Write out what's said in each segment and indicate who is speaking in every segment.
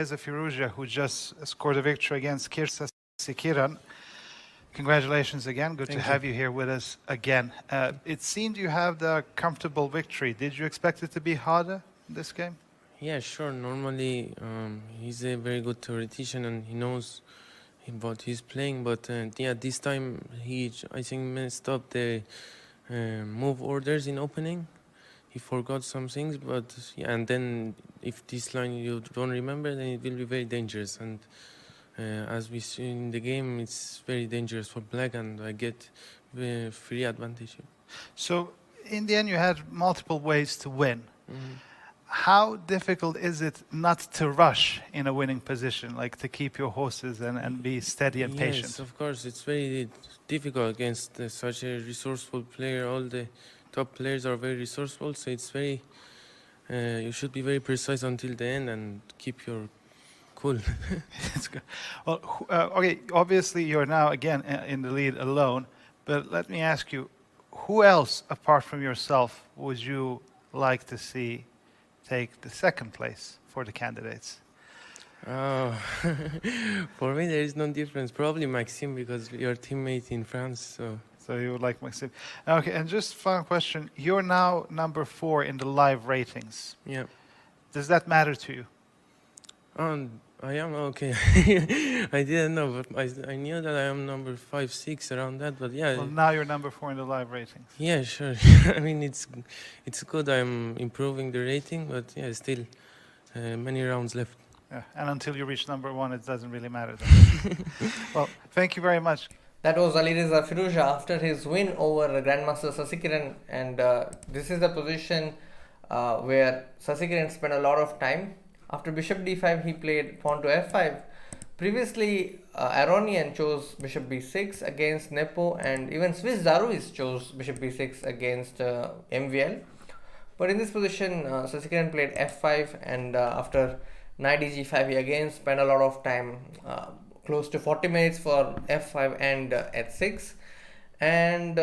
Speaker 1: Firouzja, who just scored a victory against Sasikiran. Congratulations again. Good to have you here with us again. It seemed you have the comfortable victory. Did you expect it to be harder in this game?
Speaker 2: Yeah, sure. Normally, he's a very good theoretician and he knows what he's playing. But this time I think, messed up the move orders in opening. He forgot some things, but yeah, and then if this line you don't remember, then it will be very dangerous. And as we see in the game, it's very dangerous for black, and I get free advantage.
Speaker 1: So in the end, you had multiple ways to win. How difficult is it not to rush in a winning position, like to keep your horses and be steady and patient?
Speaker 2: Yes, of course, it's very difficult against such a resourceful player. All the top players are very resourceful, so it's very you should be very precise until the end and keep your cool.
Speaker 1: That's good. Well, okay, obviously you're now again in the lead alone, but let me ask you, who else apart from yourself would you like to see take the second place for the candidates?
Speaker 2: Oh, for me there is no difference. Probably Maxime, because we are teammates in France.
Speaker 1: So you would like Maxime. Okay, and just final question. You're now number 4 in the live ratings.
Speaker 2: Yeah.
Speaker 1: Does that matter to you?
Speaker 2: I am okay. I didn't know, but I knew that I am number 5, 6 around that. But yeah.
Speaker 1: Well, now you're number 4 in the live ratings.
Speaker 2: Yeah, sure. I mean, it's good. I'm improving the rating, but yeah, still many rounds left.
Speaker 1: Yeah, and until you reach number 1, it doesn't really matter. Well, thank you very much.
Speaker 3: That was Alireza Firouzja after his win over Grandmaster Sasikiran, and this is the position where Sasikiran spent a lot of time. After bishop d5, he played pawn to f5. Previously, Aronian chose bishop b6 against Nepo, and even Swiss Daruis chose bishop b6 against MVL. But in this position, Sasikiran played f5, and after knight dg5, he again spent a lot of time, close to 40 minutes for f5 and h6, and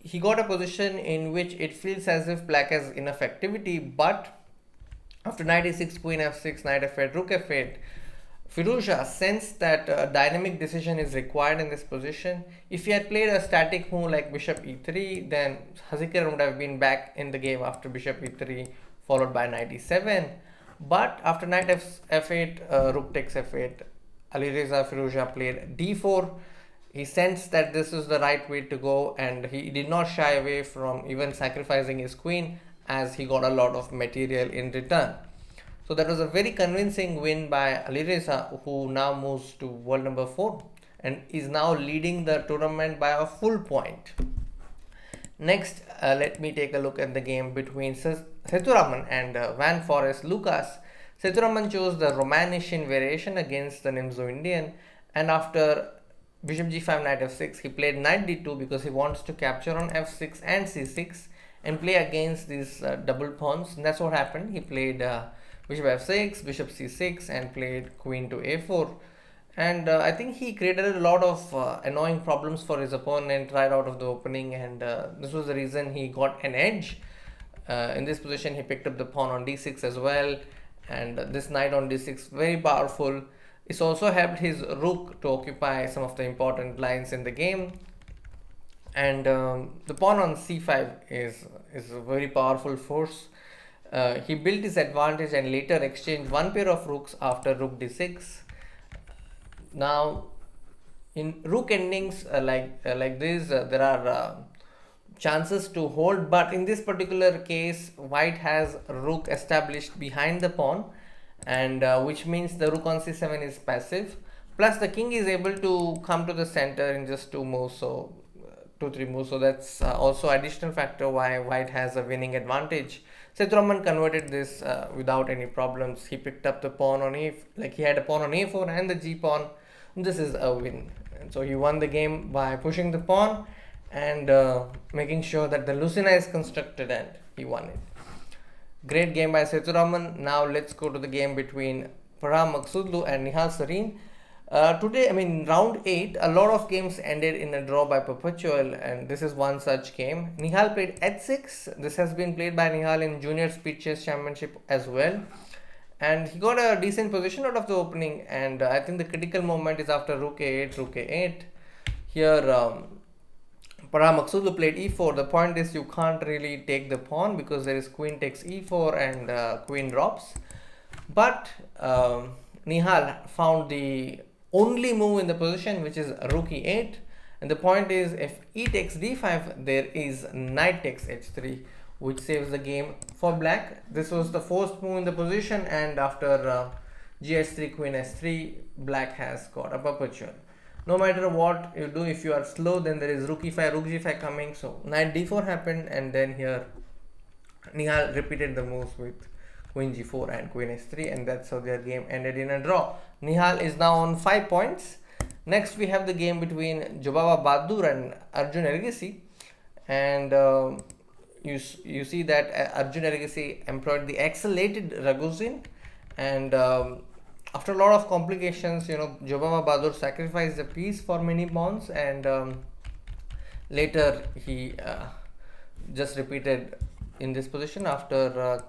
Speaker 3: he got a position in which it feels as if black has enough activity. But after knight e6, queen f6, knight f8, rook f8, Firouzja sensed that a dynamic decision is required in this position. If he had played a static move like bishop e3, then Sasikiran would have been back in the game after bishop e3 followed by knight e7. But after knight f8, rook takes f8, Alireza Firouzja played d4. He sensed that this is the right way to go, and he did not shy away from even sacrificing his queen, as he got a lot of material in return. So that was a very convincing win by Alireza, who now moves to world number 4 and is now leading the tournament by a full point. Next, let me take a look at the game between Sethuraman and Van Forest Lucas. Sethuraman chose the Romanician variation against the Nimzo Indian, and after bishop g5, knight f6, he played knight d2 because he wants to capture on f6 and c6 and play against these double pawns. And that's what happened. He played bishop f6, bishop c6, and played queen to a4. And I think he created a lot of annoying problems for his opponent right out of the opening, and this was the reason he got an edge. In this position, he picked up the pawn on d6 as well, and this knight on d6, very powerful. It's also helped his rook to occupy some of the important lines in the game. And the pawn on c5 is a very powerful force. He built his advantage and later exchanged one pair of rooks after rook d6. Now, in rook endings like this, there are chances to hold, but in this particular case, white has rook established behind the pawn, and which means the rook on c7 is passive. Plus, the king is able to come to the center in just 2 moves, so 2-3 moves. So that's also additional factor why white has a winning advantage. Sethuraman converted this without any problems. He picked up the pawn on he had a pawn on a4 and the g pawn. This is a win, and so he won the game by pushing the pawn and making sure that the Lucina is constructed, and he won it. Great game by Sethuraman. Now let's go to the game between Farah Maksudlu and Nihal Sareen. Today, round 8, a lot of games ended in a draw by Perpetual, and this is one such game. Nihal played h6. This has been played by Nihal in Junior Speed Chess Championship as well. and he got a decent position out of the opening. And I think the critical moment is after rook a8, rook a8. Here Parha Maksudlu played e4. The point is you can't really take the pawn because there is queen takes e4 and queen drops. But Nihal found the only move in the position, which is rook e8. And the point is, if e takes d5, there is knight takes h3, which saves the game for black. This was the first move in the position, and after gh3, queen s3, black has got a perpetual. No matter what you do, if you are slow, then there is rook e5, rook g5 coming. So knight d4 happened, and then here Nihal repeated the moves with queen g4 and queen s3, and that's how their game ended in a draw. Nihal is now on 5 points. Next we have the game between Jobava Bahadur and Arjun Ergisi, and you see that Arjun Ergisi employed the accelerated Raguzin, and after a lot of complications, Jobava Bahadur sacrificed the piece for many pawns, and later he just repeated in this position after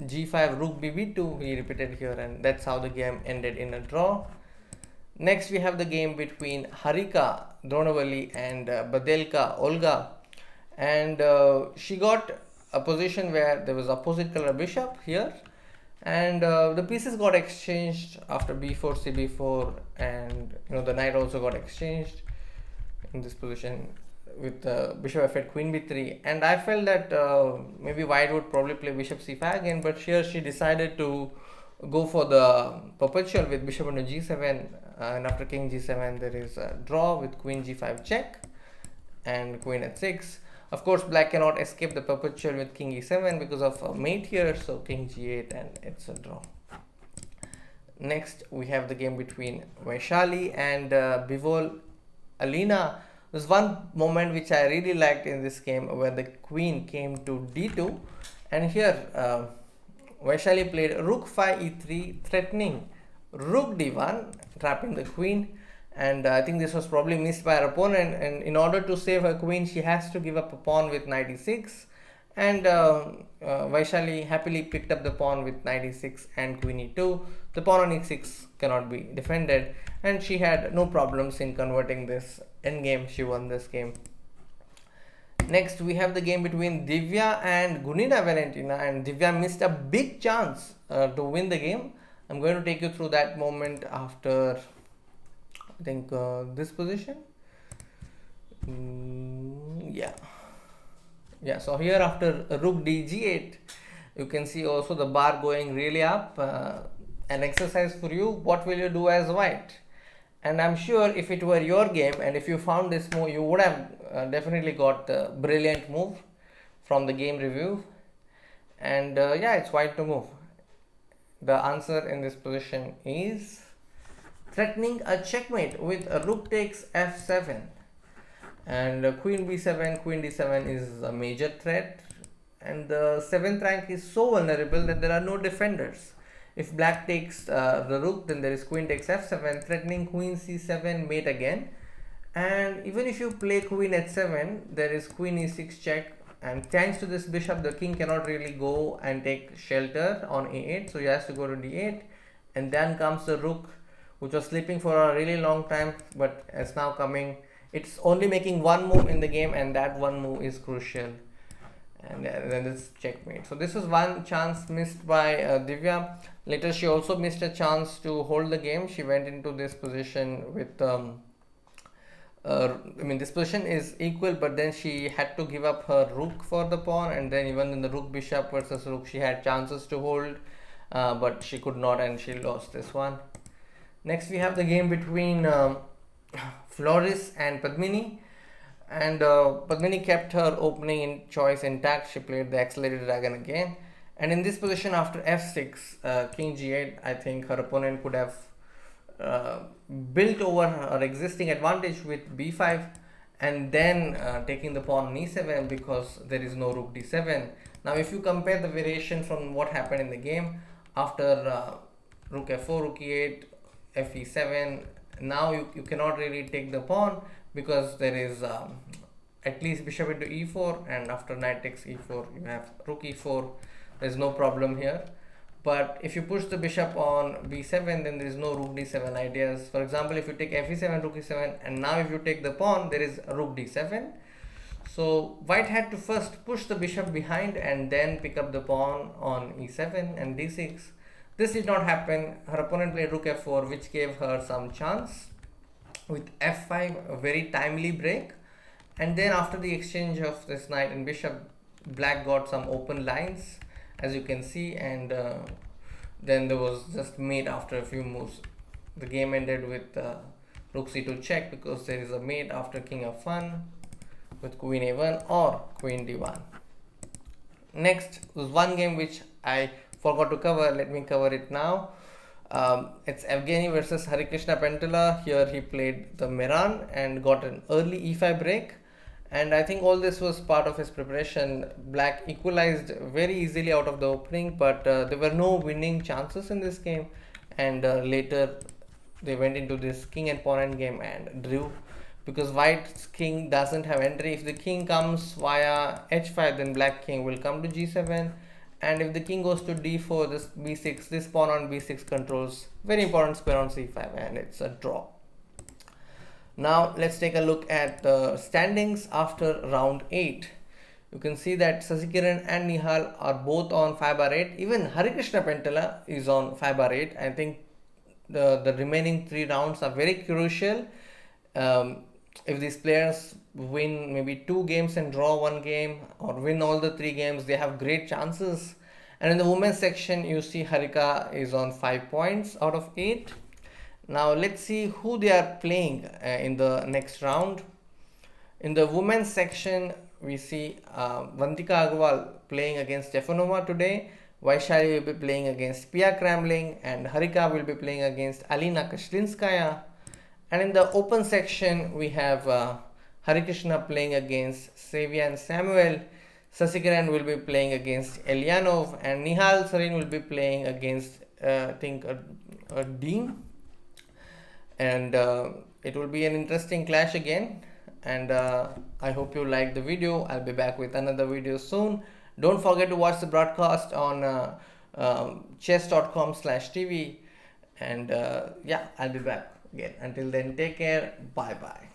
Speaker 3: g5 rook bb2. He repeated here, and that's how the game ended in a draw. Next we have the game between Harika Dronavalli and Badelka Olga, and she got a position where there was opposite color bishop here, and the pieces got exchanged after b4 cb4, and the knight also got exchanged in this position with bishop f8 queen b3, and I felt that maybe white would probably play bishop c5 again, but here she decided to go for the perpetual with bishop into g7, and after king g7 there is a draw with queen g5 check and queen h6. Of course black cannot escape the perpetual with king e7 because of a mate here, so king g8, and it's a draw. Next we have the game between Vaishali and Bivol Alina. There's one moment which I really liked in this game where the queen came to d2, and here Vaishali played rook 5 e3, threatening rook d1, trapping the queen, and I think this was probably missed by her opponent, and in order to save her queen she has to give up a pawn with knight e6, and Vaishali happily picked up the pawn with knight e6 and queen e2. The pawn on e6 cannot be defended, and she had no problems in converting this endgame. She won this game. Next we have the game between Divya and Gunina Valentina, and Divya missed a big chance to win the game. I'm going to take you through that moment after I think this position. Yeah, so here after rook d g8 you can see also the bar going really up. An exercise for you, what will you do as white? And I'm sure if it were your game and if you found this move, you would have definitely got a brilliant move from the game review. And yeah, it's white to move. The answer in this position is threatening a checkmate with a rook takes f7, and queen b7, queen d7 is a major threat, and the 7th rank is so vulnerable that there are no defenders. If black takes the rook, then there is queen takes f7, threatening queen c7 mate again, and even if you play queen h7, there is queen e6 check, and thanks to this bishop the king cannot really go and take shelter on a8, so he has to go to d8, and then comes the rook, which was sleeping for a really long time but is now coming. It's only making one move in the game, and that one move is crucial, and then it's checkmate. So this was one chance missed by Divya. Later she also missed a chance to hold the game. She went into this position with this position is equal, but then she had to give up her rook for the pawn, and then even in the rook bishop versus rook she had chances to hold, but she could not, and she lost this one. Next we have the game between Floris and Padmini, and Padmini kept her opening choice intact. She played the accelerated dragon again, and in this position after f6 king g8, I think her opponent could have built over her existing advantage with b5 and then taking the pawn on e7 because there is no rook d7. Now if you compare the variation from what happened in the game after rook f4, rook e8, fe7, now you cannot really take the pawn because there is at least bishop into e4, and after knight takes e4 you have rook e4. There's no problem here. But if you push the bishop on b7, then there is no rook d7 ideas. For example, if you take fe7, rook e7, and now if you take the pawn, there is rook d7. So white had to first push the bishop behind and then pick up the pawn on e7 and d6. This did not happen. Her opponent played rook f4, which gave her some chance. With f5, a very timely break. And then after the exchange of this knight and bishop, black got some open lines, as you can see, and then there was just mate after a few moves. The game ended with rook c2 check, because there is a mate after king f1 with queen a1 or queen d1. Next was one game which I forgot to cover. Let me cover it now. It's Evgeny versus Harikrishna Pentala. Here he played the Miran and got an early e5 break. And I think all this was part of his preparation. Black equalized very easily out of the opening, but there were no winning chances in this game. And later they went into this king and pawn endgame and drew, because white's king doesn't have entry. If the king comes via h5, then black king will come to g7. And if the king goes to d4, this b6, this pawn on b6 controls very important square on c5, and it's a draw. Now let's take a look at the standings after round 8. You can see that Sasikiran and Nihal are both on 5/8. Even Harikrishna Pentala is on 5/8. I think the remaining 3 rounds are very crucial. If these players win maybe 2 games and draw 1 game, or win all the 3 games, they have great chances. And in the women's section, you see Harika is on 5 points out of 8. Now let's see who they are playing in the next round. In the women's section, we see Vantika Agarwal playing against Stefanova today. Vaishali will be playing against Pia Kramling, and Harika will be playing against Alina Kashlinskaya. And in the open section, we have Harikrishna playing against Savian Samuel. Sasikiran will be playing against Elyanov, and Nihal Sarin will be playing against I think a Dean. And it will be an interesting clash again. And I hope you liked the video. I'll be back with another video soon. Don't forget to watch the broadcast on chess.com/TV. And yeah, I'll be back again. Until then, take care. Bye bye.